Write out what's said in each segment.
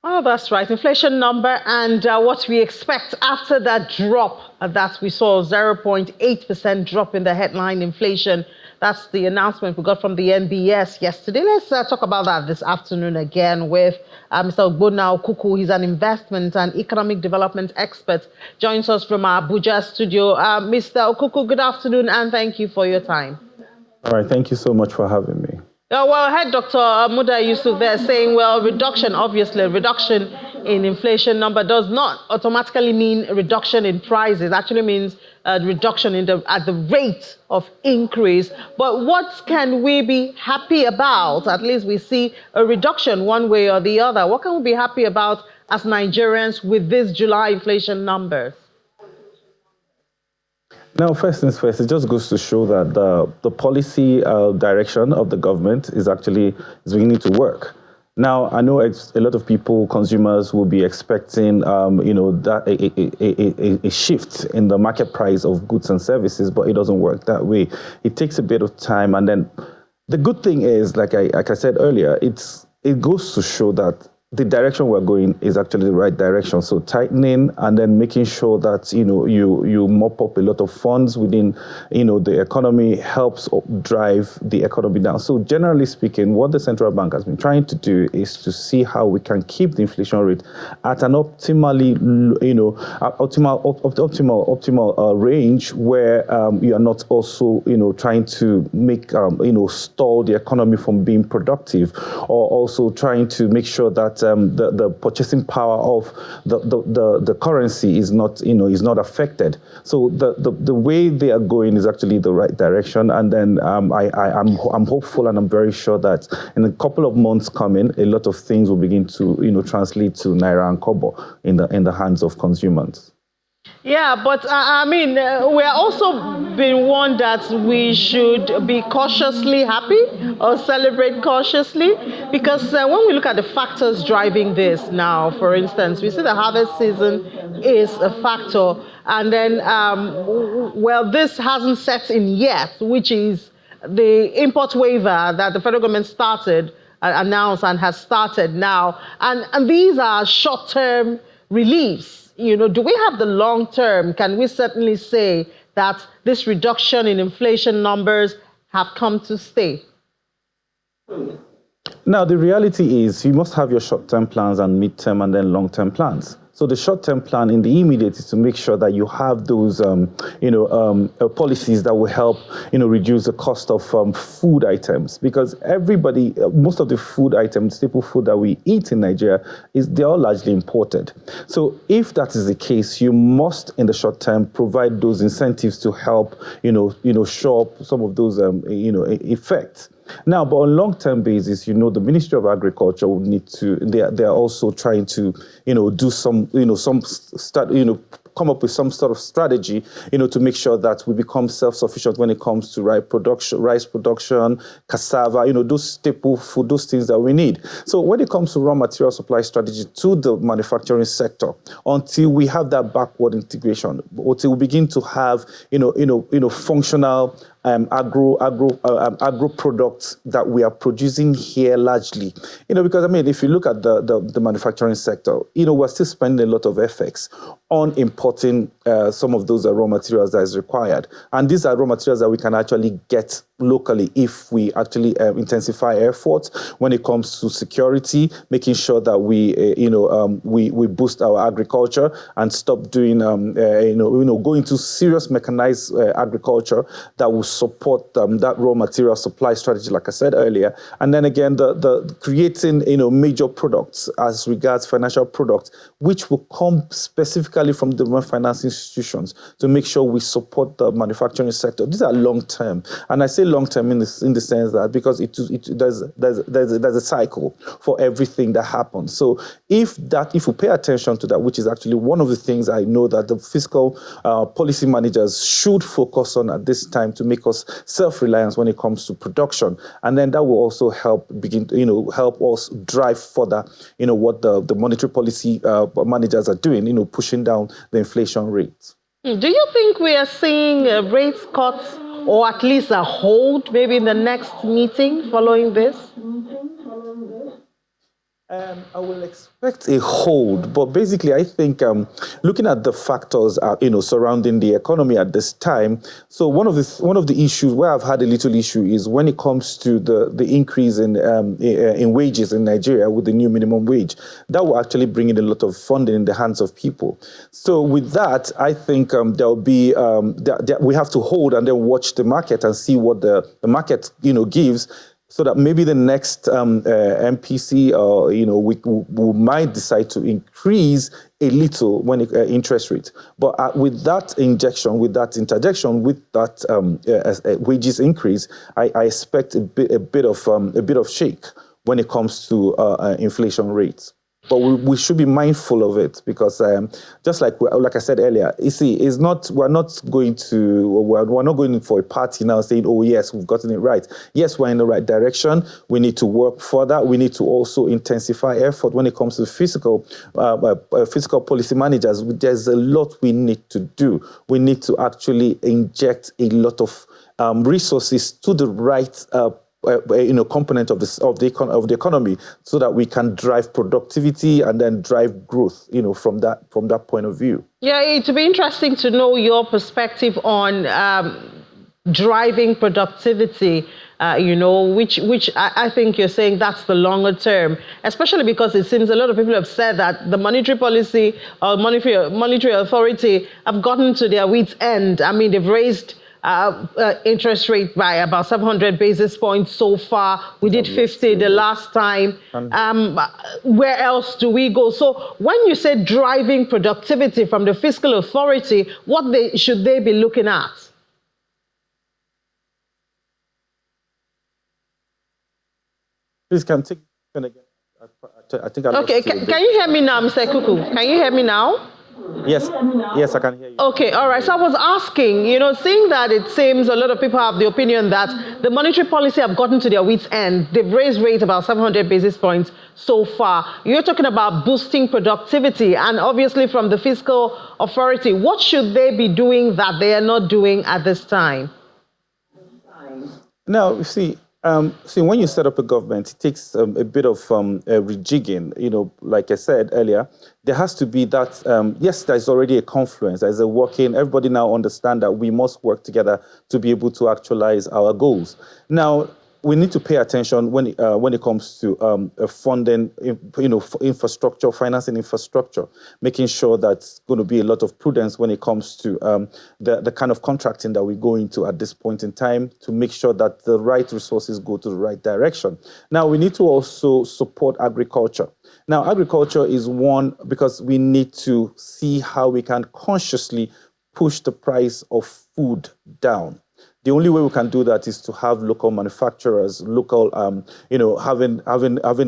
Oh, that's right. Inflation number and what we expect after that drop that we saw, 0.8% drop in the headline inflation. That's the announcement we got from the NBS yesterday. Let's talk about that this afternoon again with Mr. Ogbonna Okuku. He's an investment and economic development expert. Joins us from our Abuja studio. Mr. Okuku, good afternoon and thank you for your time. All right, thank you so much for having me. Well, I had Dr. Muda Yusuf there saying, well, obviously, reduction in inflation number does not automatically mean a reduction in prices. It actually means a reduction at the rate of increase. But what can we be happy about? At least we see a reduction one way or the other. What can we be happy about as Nigerians with these July inflation numbers? Now, first things first, it just goes to show that the policy direction of the government is beginning to work. Now, I know a lot of people, consumers, will be expecting, that a shift in the market price of goods and services, but it doesn't work that way. It takes a bit of time, and then the good thing is, like I said earlier, it goes to show that the direction we're going is actually the right direction. So tightening and then making sure that, you mop up a lot of funds within, the economy helps drive the economy down. So generally speaking, what the central bank has been trying to do is to see how we can keep the inflation rate at an optimal range where you are not also, trying to make, stall the economy from being productive, or also trying to make sure that the purchasing power of the currency is not affected. So the way they are going is actually the right direction, and then I'm hopeful, and I'm very sure that in a couple of months coming, a lot of things will begin to translate to naira and kobo in the hands of consumers. Yeah, but we're also being warned that we should be cautiously happy or celebrate cautiously, because when we look at the factors driving this now, for instance, we see the harvest season is a factor, and then, this hasn't set in yet, which is the import waiver that the federal government announced and has started now, and these are short-term reliefs. Do we have the long term? Can we certainly say that this reduction in inflation numbers have come to stay? Now, the reality is you must have your short-term plans and mid-term and then long-term plans. So the short-term plan in the immediate is to make sure that you have those, policies that will help, reduce the cost of food items, because most of the food items, staple food that we eat in Nigeria, they're all largely imported. So if that is the case, you must, in the short term, provide those incentives to help, show up some of those, effects. Now, but on long-term basis, the Ministry of Agriculture will need to. They are also trying to, do some, come up with some sort of strategy, to make sure that we become self-sufficient when it comes to rice production, cassava, those staple food, those things that we need. So when it comes to raw material supply strategy to the manufacturing sector, until we have that backward integration, until we begin to have, functional agro products that we are producing here largely, because if you look at the manufacturing sector, we're still spending a lot of FX on importing some of those raw materials that is required, and these are raw materials that we can actually get locally if we actually intensify efforts when it comes to security, making sure that we boost our agriculture and stop doing going to serious mechanized agriculture that will support that raw material supply strategy, like I said earlier. And then again, the creating major products as regards financial products, which will come specifically from the finance institutions to make sure we support the manufacturing sector. These are long term, and I say long term in the sense that because there's a cycle for everything that happens. So if we pay attention to that, which is actually one of the things I know that the fiscal policy managers should focus on at this time to make us self-reliant when it comes to production, and then that will also help help us drive further what the monetary policy managers are doing, pushing down the inflation rate. Do you think we are seeing rate cuts, or at least a hold, maybe in the next meeting following this? I will expect a hold, but basically, I think looking at the factors, surrounding the economy at this time. So one of the issues where I've had a little issue is when it comes to the increase in wages in Nigeria with the new minimum wage. That will actually bring in a lot of funding in the hands of people. So with that, I think there'll be we have to hold and then watch the market and see what the market gives, so that maybe the next MPC, we might decide to increase a little when interest rate. But with that injection, with that interjection, with that wages increase, I expect a bit of shake when it comes to inflation rates. But we should be mindful of it, because just like I said earlier, you see, we're not going for a party now saying, oh yes, we've gotten it right. Yes, we're in the right direction. We need to work further. We need to also intensify effort when it comes to fiscal policy managers. There's a lot we need to do. We need to actually inject a lot of resources to the right component of the economy, so that we can drive productivity and then drive growth, from that point of view. Yeah, it would be interesting to know your perspective on driving productivity. Which I think you're saying that's the longer term, especially because it seems a lot of people have said that the monetary policy or monetary authority have gotten to their wits' end. I mean, they've raised interest rate by about 700 basis points so far. We did 50 the last time. Where else do we go? So when you say driving productivity from the fiscal authority, what should they be looking at? Please can take it again. I think I lost Okay, can you hear me now, Mr. Kuku? Can you hear me now? Yes, I can hear you. Okay, all right. So I was asking, seeing that it seems a lot of people have the opinion that the monetary policy have gotten to their wits' end. They've raised rates about 700 basis points so far. You're talking about boosting productivity, and obviously from the fiscal authority, what should they be doing that they are not doing at this time? Now, you see, when you set up a government, it takes a bit of rejigging. Like I said earlier, there has to be that, yes, there's already a confluence, there's a working, everybody now understand that we must work together to be able to actualize our goals. Now, we need to pay attention when it comes to funding, infrastructure, financing infrastructure, making sure that's going to be a lot of prudence when it comes to the kind of contracting that we go into at this point in time, to make sure that the right resources go to the right direction. Now, we need to also support agriculture. Now, agriculture is one, because we need to see how we can consciously push the price of food down. The only way we can do that is to have local manufacturers, local, having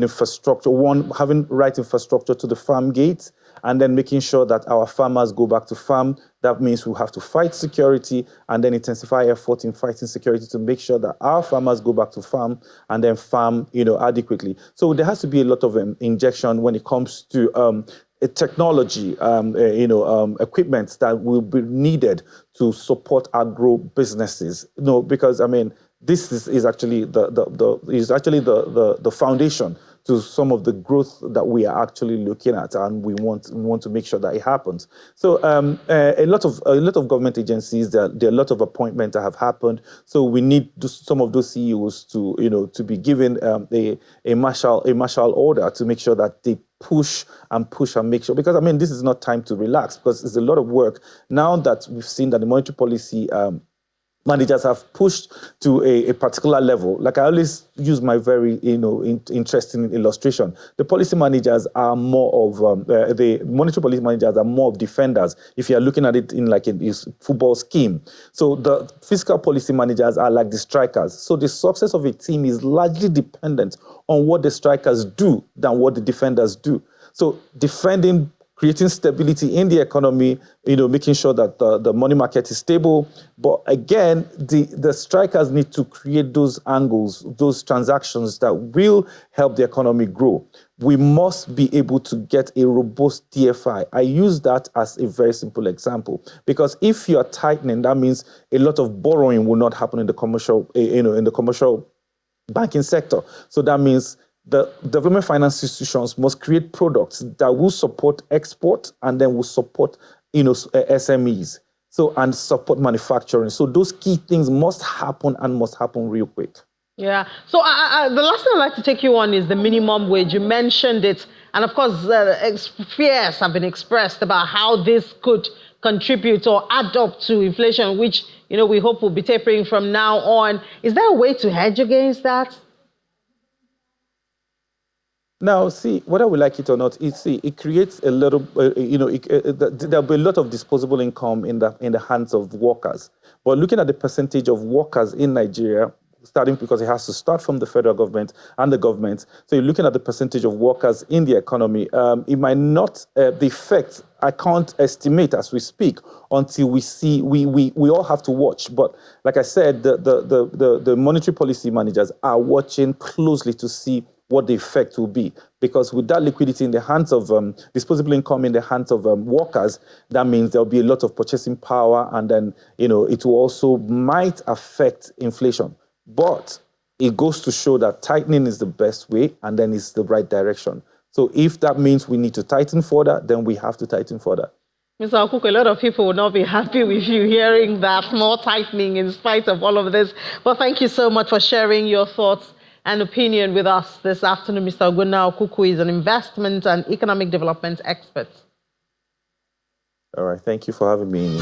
infrastructure, having right infrastructure to the farm gate, and then making sure that our farmers go back to farm. That means we have to fight security and then intensify effort in fighting security to make sure that our farmers go back to farm and then farm, adequately. So there has to be a lot of injection when it comes to technology, equipment that will be needed to support agro businesses. Because this is actually the foundation to some of the growth that we are actually looking at, and we want to make sure that it happens. So a lot of government agencies, there are a lot of appointments that have happened. So we need some of those CEOs to be given a martial order to make sure that they push and make sure, because this is not time to relax, because it's a lot of work now that we've seen that the monetary policy managers have pushed to a particular level. Like I always use my very interesting illustration. The policy managers are more of the monetary policy managers are more of defenders. If you are looking at it in like a football scheme, so the fiscal policy managers are like the strikers. So the success of a team is largely dependent on what the strikers do than what the defenders do. So defending, creating stability in the economy, making sure that the money market is stable. But again, the strikers need to create those angles, those transactions that will help the economy grow. We must be able to get a robust DFI. I use that as a very simple example, because if you are tightening, that means a lot of borrowing will not happen in the commercial, in the commercial banking sector. So that means the development finance institutions must create products that will support export and then will support, SMEs. So, and support manufacturing. So those key things must happen and must happen real quick. Yeah. So the last thing I'd like to take you on is the minimum wage. You mentioned it. And of course, fears have been expressed about how this could contribute or add up to inflation, which, we hope will be tapering from now on. Is there a way to hedge against that? Now, see, whether we like it or not, it creates a little, there'll be a lot of disposable income in the hands of workers. But looking at the percentage of workers in Nigeria, starting because it has to start from the federal government and the government. So you're looking at the percentage of workers in the economy. It might not, the effect, I can't estimate as we speak until we see, we all have to watch. But like I said, the monetary policy managers are watching closely to see what the effect will be. Because with that liquidity in the hands of disposable income in the hands of workers, that means there'll be a lot of purchasing power, and then, it will also might affect inflation. But it goes to show that tightening is the best way, and then it's the right direction. So if that means we need to tighten further, then we have to tighten further. Mr. Okuku, a lot of people will not be happy with you hearing that more tightening in spite of all of this. But thank you so much for sharing your thoughts and opinion with us this afternoon. Mr. Ogbonna Okuku is an investment and economic development expert. All right. Thank you for having me.